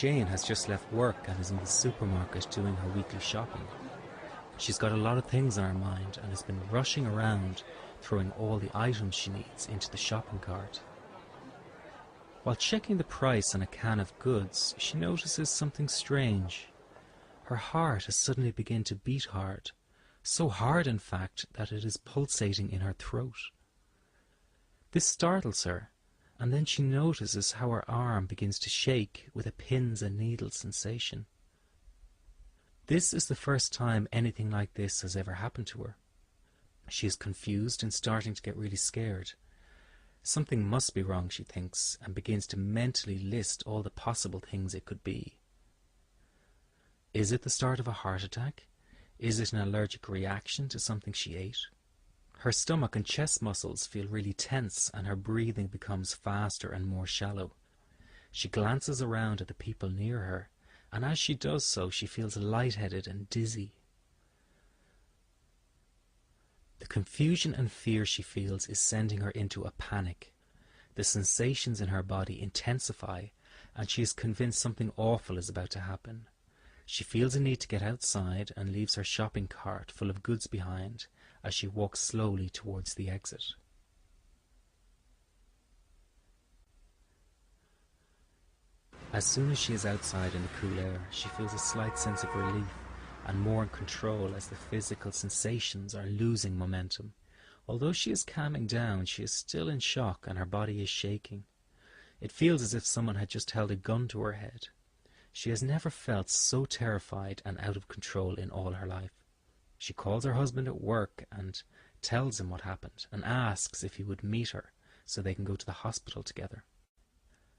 Jane has just left work and is in the supermarket doing her weekly shopping. She's got a lot of things on her mind and has been rushing around, throwing all the items she needs into the shopping cart. While checking the price on a can of goods, she notices something strange. Her heart has suddenly begun to beat hard, so hard in fact that it is pulsating in her throat. This startles her, and then she notices how her arm begins to shake with a pins and needles sensation. This is the first time anything like this has ever happened to her. She is confused and starting to get really scared. Something must be wrong, she thinks, and begins to mentally list all the possible things it could be. Is it the start of a heart attack? Is it an allergic reaction to something she ate? Her stomach and chest muscles feel really tense and her breathing becomes faster and more shallow. She glances around at the people near her, and as she does so she feels lightheaded and dizzy. The confusion and fear she feels is sending her into a panic. The sensations in her body intensify, and she is convinced something awful is about to happen. She feels a need to get outside and leaves her shopping cart full of goods behind as she walks slowly towards the exit. As soon as she is outside in the cool air, she feels a slight sense of relief and more in control as the physical sensations are losing momentum. Although she is calming down, she is still in shock and her body is shaking. It feels as if someone had just held a gun to her head. She has never felt so terrified and out of control in all her life. She calls her husband at work and tells him what happened and asks if he would meet her so they can go to the hospital together.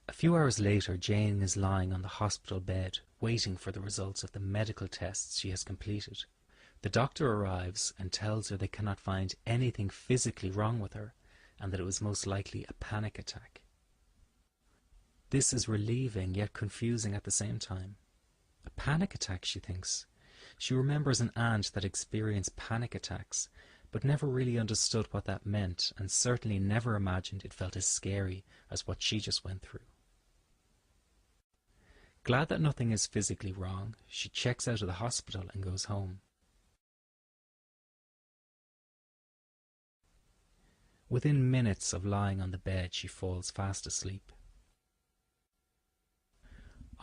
A few hours later, Jane is lying on the hospital bed, waiting for the results of the medical tests she has completed. The doctor arrives and tells her they cannot find anything physically wrong with her, and that it was most likely a panic attack. This is relieving yet confusing at the same time. A panic attack, she thinks. She remembers an aunt that experienced panic attacks, but never really understood what that meant, and certainly never imagined it felt as scary as what she just went through. Glad that nothing is physically wrong, she checks out of the hospital and goes home. Within minutes of lying on the bed, she falls fast asleep.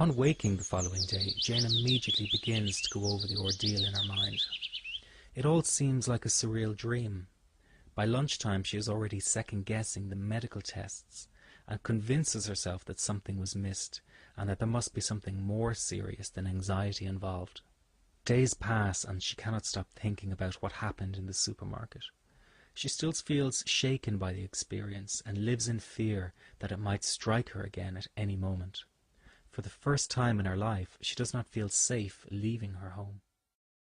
On waking the following day, Jane immediately begins to go over the ordeal in her mind. It all seems like a surreal dream. By lunchtime, she is already second-guessing the medical tests and convinces herself that something was missed and that there must be something more serious than anxiety involved. Days pass and she cannot stop thinking about what happened in the supermarket. She still feels shaken by the experience and lives in fear that it might strike her again at any moment. For the first time in her life, she does not feel safe leaving her home.